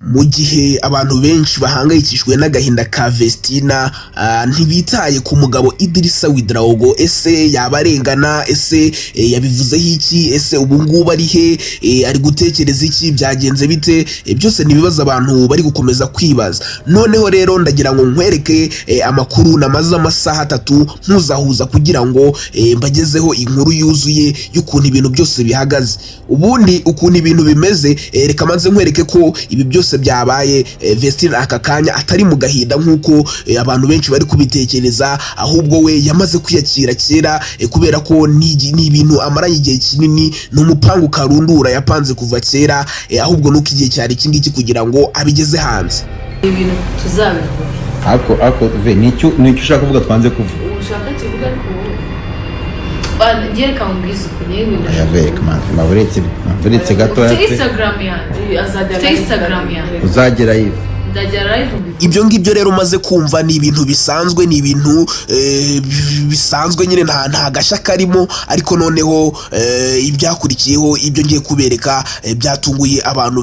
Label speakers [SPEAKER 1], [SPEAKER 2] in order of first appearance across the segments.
[SPEAKER 1] mu gihe abantu benshi bahangayikishijwe n'agahinda ka Vestina ntibitaye ku mugabo Idrissa Ouedraogo. Ese yabarengana? Ese yabivuzeho iki? Ese ubu ngubu ari he? Ari gutekereza iki? Byagenze bite? Byose nibibaza abantu bari gukomeza kwibaza. Noneho rero ndagira ngo nkwereke amakuru namaze amasaha 3 mpuzahuza kugira ngo mbagezeho inkuru yuzuye y'ukuntu ibintu byose bihagaze. Ubundi ukuntu ibintu bimeze, reka manze nkwereke ko ibi byose byabaye Vestina aka kanya atari mu gahinda nk'uko abantu benshi bari kubitekereza, ahubwo we yamaze kwiyakira kera kubera ko ni ibintu amaranye igihe kinini, n'umupangu karundura yapanze kuva kera, ahubwo nuko igihe cyari kingiki kugira ngo abigeze hanze.
[SPEAKER 2] Ibintu tuzabivuga
[SPEAKER 3] ako nicyo ushaka kuvuga twanze kuvuga.
[SPEAKER 2] Ushaka kivuga ariko ngereka mbwiza ukunyewe
[SPEAKER 3] avec maburetse gato ya
[SPEAKER 2] Instagram yanjye azajya Instagram yanjye
[SPEAKER 3] uzagera live.
[SPEAKER 1] Ibyo ngibyo rero umaze kumva ni ibintu bisanzwe, ni ibintu bisanzwe nyine, nta gashya karimo. Ariko noneho ibyakurikiyeho ibyo ngiye kubereka byatunguye abantu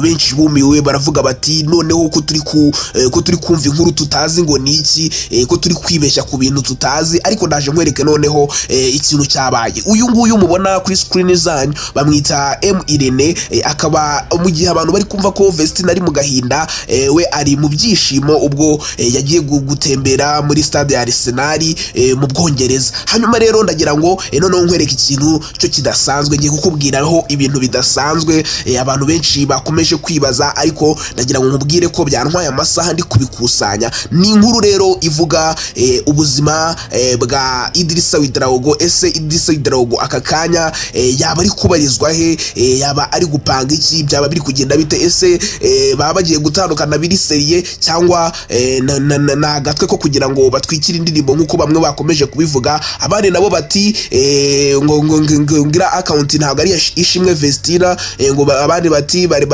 [SPEAKER 1] benshi bumiwe, baravuga bati noneho ko turi kumva inkuru tutazi ngo ni iki, ko turi kwibeshya ku bintu tutazi. Ariko ndaje nkwereke noneho ikintu cyabaye. Uyu nguyu mubona kuri screen zanyu bamwita M Irene, akaba mu gihe abantu bari kumva ko Vestina ari mu gahinda, we ari mu byishimo ubwo yagiye gutembera muri stade ya Arsenal mu Bwongereza. Hanyuma rero ndagira ngo noneho nkwereke ikintu cyo kidasanzwe, ngiye kukubwiraho ibintu bidasanzwe abantu benshi bakomeje kwibaza, ariko ndagira ngo nkubwire ko byantwaye amasaha ndi kubikusanya. Ni inkuru rero ivuga ubuzima bwa Idrissa Ouedraogo. Ese Idrissa Ouedraogo aka kanya yaba ari kubarizwa he? Yaba ari gupanga iki? Byaba biri kugenda bite? Ese baba bagiye gutandukana biri seriye cyangwa na gatwe ko kugira ngo batwikire indirimbo nkuko bamwe bakomeje kubivuga? Abandi nabo bati ngo ngira account ntabwo ari ishimwe Vestina, ngo abandi bati bari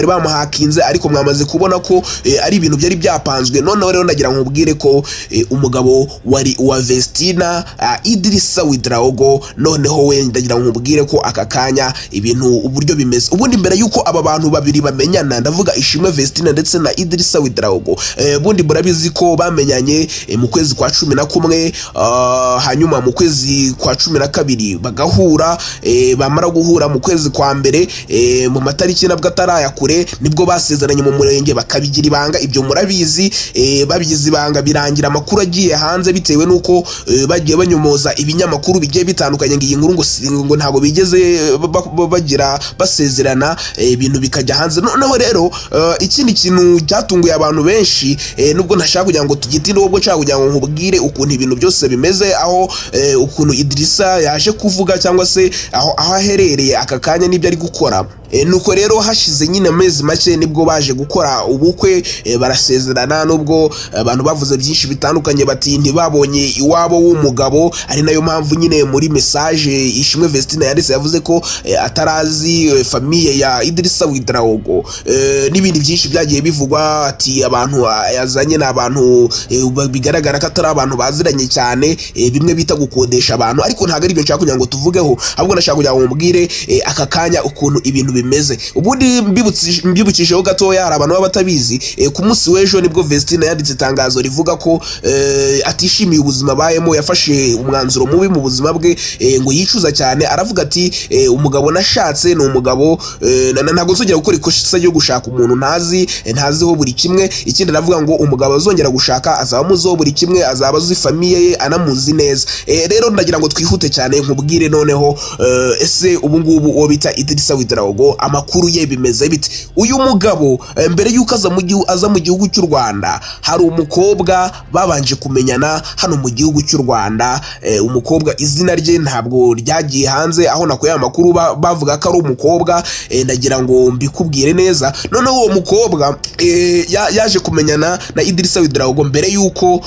[SPEAKER 1] bamuhakinze, ariko mwamaze kubona ko ari ibintu byari byapanzwe. Noneho rero ndagira ngo ubwire ko umugabo wari wa Vestina Idrissa Ouedraogo, noneho we ndagira ngo ubwire ko aka kanya ibintu uburyo bimeze. Ubundi mbere yuko aba bantu babiri bamenyana, ndavuga ishimwe Vestina ndetse na Idrissa Ouedraogo, bundi murabizi ko bamenyanye mu kwezi kwa 11, hanyuma mu kwezi kwa 12 bagahura. Bamara guhura mu kwezi kwa mbere, mu matariki nabwo atarayakure nibwo basezeranye mu murenge bakabigira ibanga. Ibyo murabizi, babigize ibanga birangira amakuru agiye hanze bitewe nuko bagiye banyomoza ibinyamakuru bigiye bitandukanye ngo iyi nkuru ngo ntago bigeze bagira basezerana, ibintu bikajya hanze. Noneho rero ikindi kintu cyatunguye abantu benshi, nubwo ntashaka kugira ngo tugitinde, ubwo nshaka kugira ngo nkubwire ukuntu ibintu byose bimeze, aho ukuntu Idrissa yaje kuvuga cyangwa se aho aherereye aka kanya n'ibyo ari gukora. Nuko rero hashize nyine amezi make nibwo baje gukora ubukwe, barasezerana. Nubwo abantu bavuze byinshi bitandukanye, bati ntibabonye iwabo w'umugabo, ari nayo mpamvu nyine muri message ishimwe Vestina yanditse yavuze ko atarazi famille ya Idrissa Ouedraogo. N'ibindi byinshi byagiye bivugwa, ati abantu yazanye n'abantu bigaragara ko atari abantu baziranye cyane, bimwe bita gukodesha abantu. Ariko ntago ari ibyo nshaka kugira ngo tuvugeho, ahubwo nashaka kugira ngo mubwire aka kanya ukuntu ibintu bimeze. Ubundi mbibukisheho gatoya, hari abantu baba batabizi, ku munsi w'ejo nibwo Vestina yanditse itangazo rivuga ko atishimiye ubuzima bayemo, yafashe umwanzuro mubi mu buzima bwe, ngo yicuza cyane. Aravuga ati umugabo nashatse ni umugabo, ntago nzongera gukora ikosa ryo gushaka umuntu ntaziho buri kimwe. Ikindi aravuga ngo umugabo azongera gushaka azaba amuziho buri kimwe, azaba azi famille ye anamuzi neza. Rero ndagira ngo twihute cyane nkubwire noneho, ese ubu ngubu uwo bita Idrissa Ouedraogo amakuru ye bimeze bite? Uyu mugabo mbere yuko aza mu gihugu cy'u Rwanda, hari umukobwa babanje kumenyana hano mu gihugu cy'u Rwanda. Umukobwa izina rye ntabwo ryagiye hanze, aho nakoye amakuru bavuga ko ari umukobwa. Ndagira ngo mbikubwire neza. Noneho uwo mukobwa yaje kumenyana na Idrissa Ouedraogo mbere yuko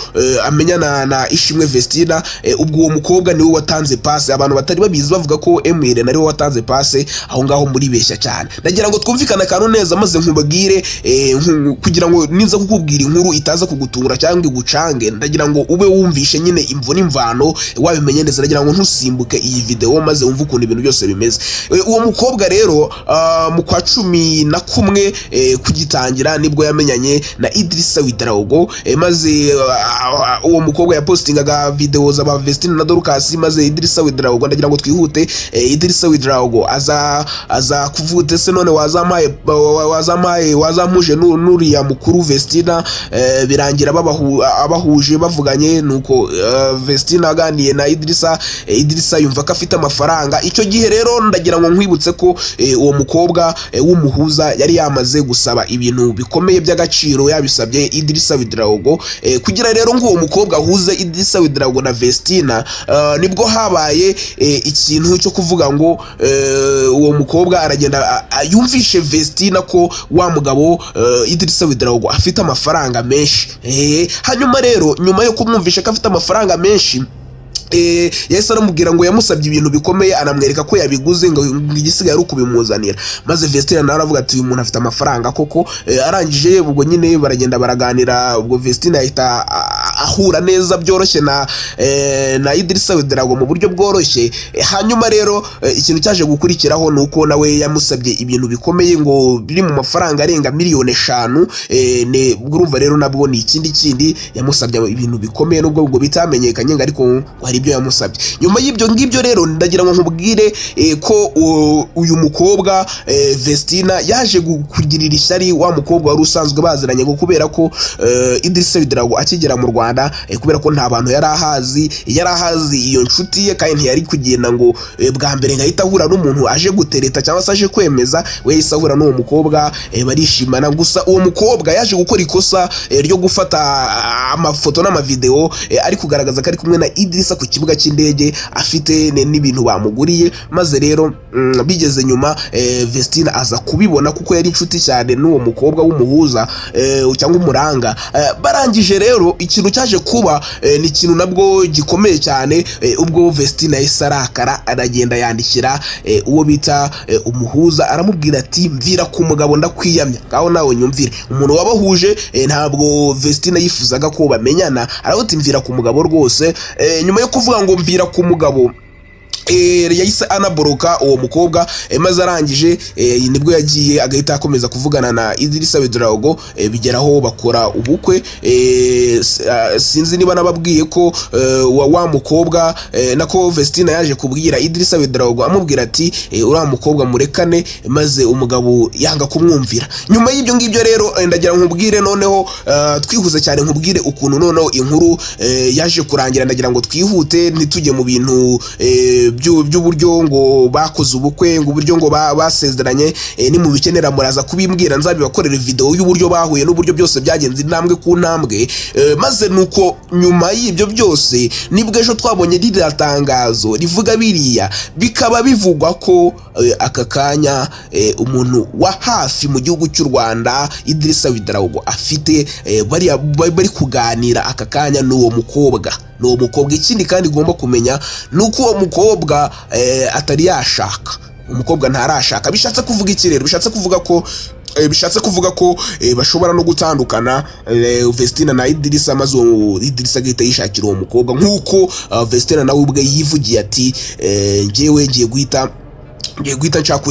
[SPEAKER 1] amenyana na ishimwe Vestina. Ubwo uwo mukobwa niwe watanze passe. Abantu batari babizi bavuga ko Emile nari watanze passe aho ngaho muri kubeshya cyane. Ndagira ngo twumvikane akantu neza maze nkubagire kugira ngo niza kukubwira inkuru itaza kugutungura cyangwa igucange, ndagira ngo ube wumvishe nyine imvo n'imvano wabimenye neza. Ndagira ngo ntusimbuke iyi video maze wumve ukuntu ibintu byose bimeze. Uwo mukobwa rero mu kwa 11 kugitangira nibwo yamenyanye na Idrissa Ouedraogo, maze uwo mukobwa yapostingaga video za Vestine na Dorcas, maze Idrissa Ouedraogo, ndagira ngo twihute, Idrissa Ouedraogo aza kuvute se none wazampuje nuriya mukuru Vestine, birangira abahuje bavuganye, nuko Vestine aganiye na Idrissa yumva ko afite amafaranga. Icyo gihe rero ndagira ngo nkwibutse ko uwo mukobwa w'umuhuza yari yamaze gusaba ibintu bikomeye by'agaciro, yabisabye Idrissa Ouedraogo kugira rero ngo uwo mukobwa ahuze Idrissa Ouedraogo na Vestine. Nibwo habaye ikintu cyo kuvuga ngo uwo mukobwa aragenda yumvishe Vestine ko wa mugabo Idrissa Ouedraogo afite amafaranga menshi. Hanyuma rero nyuma yo kumwumvisha ko afite amafaranga menshi, yahise aramubwira ngo yamusabye ibintu bikomeye, anamwereka ko yabiguze ngo igisigaye ari ukubimuzanira. Maze Vestine nawe aravuga ati uyu muntu afite amafaranga koko. Arangije ubwo nyine baragenda baraganira, ubwo Vestine ahita ahura neza byoroshye na Idrissa Ouedraogo mu buryo bworoshye. Hanyuma rero ikintu cyaje gukurikiraho nuko nawe yamusabye ibintu bikomeye ngo biri mu mafaranga arenga miliyoni 5. Urumva rero nabwo ni ikindi yamusabye ibintu bikomeye, nubwo ubwo bitamenyekanye ariko hari ibyo yamusabye. Nyuma y'ibyo ngibyo rero ndagira ngo nkubwire ko uyu mukobwa Vestine yaje kugirira ishyari wa mukobwa wari usanzwe baziranye, kubera ko Idrissa Ouedraogo akigera mu Rwanda, kubera ko nta bantu yari ahazi iyo nshuti ye, kandi ntiyari kugenda ngo bwa mbere ngahita ahura n'umuntu aje gutereta cyangwa se aje kwemeza. We yahise ahura n'uwo mukobwa barishimana. Gusa uwo mukobwa yaje gukora ikosa ryo gufata amafoto n'amavideo ari kugaragaza ko ari kumwe na Idrissa ku kibuga cy'indege afite n'ibintu bamuguriye. Maze rero bigeze nyuma Vestine aza kubibona kuko yari inshuti cyane n'uwo mukobwa w'umuhuza cyangwa umuranga. Barangije rero ikintu cyaje kuba ni ikintu nabwo gikomeye cyane, ubwo Vestine yahise arakara, aragenda yandikira uwo bita umuhuza, aramubwira ati mvira ku mugabo ndakwiyamya, ngaho nawe nyumvire. Umuntu wabahuje ntabwo Vestine yifuzaga ko bamenyana, aravuga mvira ku mugabo rwose. Nyuma yo kuvuga ngo mvira ku mugabo, yahise anaboroka uwo mukobwa, maze arangije nibwo yagiye agahita akomeza kuvugana na Idrissa Ouedraogo, bigeraho bakora ubukwe. Sinzi niba nababwiye ko wa mukobwa nako Vestine yaje kubwira Idrissa Ouedraogo amubwira ati uriya mukobwa murekane, maze umugabo yanga kumwumvira. Nyuma y'ibyo ngibyo rero ndagira nkubwire noneho twihuze cyane, nkubwire ukuntu noneho inkuru yaje kurangira. Ndagira ngo twihute ntitujye mu bintu by'uburyo ngo bakoze ubukwe, ngo uburyo ngo basezeranye. Ni mu bikenera muraza kubimbwira, nzabibakorera video y'uburyo bahuye n'uburyo byose byagenze intambwe ku ntambwe. Maze nuko nyuma y'ibyo byose nibwo ejo twabonye ririya tangazo rivuga biriya, bikaba bivugwa ko aka kanya umuntu wa hafi mu gihugu cy'u Rwanda Idrissa Ouedraogo afite bari kuganira aka kanya n'uwo mukobwa. Ikindi kandi ugomba kumenya nuko uwo mukobwa atari yashaka. Umukobwa ntarashaka. Bishatse kuvuga iki rero? Bishatse kuvuga ko bashobora no gutandukana Vestine na Idrissa, maze Idrissa agahita yishakira uwo mukobwa, nk'uko Vestine nawe ubwe yivugiye ati njyewe ngiye guhita nshaka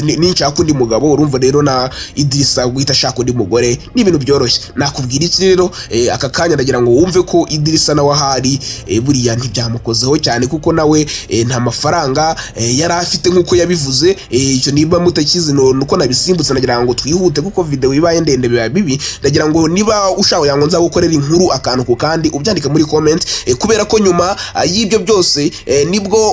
[SPEAKER 1] undi mugabo. Urumva rero na Idrissa guhita ashaka undi mugore ni ibintu byoroshye. Nakubwira iki rero, aka kanya ndagira ngo wumve ko Idrissa nawe ahari buriya ntibyamukozeho cyane, kuko nawe nta mafaranga yari afite nk'uko yabivuze. Icyo niba mutakizi nuko nabisimbutse, ndagira ngo twihute kuko video ibaye ndende biba bibi. Ndagira ngo niba ushaka yango nza gukorera inkuru akantu ku kandi ubyandika muri comment, kubera ko nyuma y'ibyo byose nibwo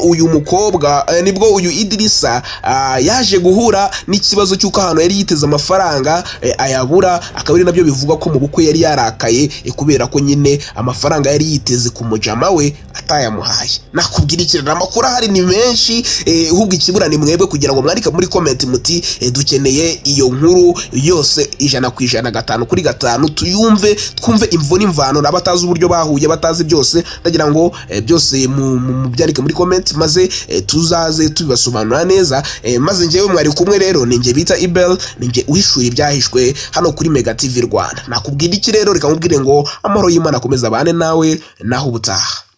[SPEAKER 1] uyu Idrissa yaje guhura n'ikibazo cy'uko ahantu yari yiteze amafaranga ayabura. Akaba ari nabyo bivuga ko mu bukwe yari yarakaye, kubera ko nyine amafaranga yari yiteze ku mujama we atayamuhaye. Nakubwira ikirana amakuru ahari ni menshi, ahubwo ikibura ni mwebwe kugira ngo mwandika muri comment muti dukeneye iyo nkuru yose 100% 5 kuri 5 tuyumve, twumve imvo n'imvano, n'abatazi uburyo bahuye batazi byose. Ndagira ngo byose mu byandike muri comment, maze tuzaze tubibasobanura neza. maze njyewe mwari kumwe rero ninjye bita Ibel, ninjye uhishura ibyahishwe hano kuri Mega TV Rwanda. Nakubwira iki rero? Reka nkubwire ngo amahoro y'Imana akomeza abane nawe naho ubutaha.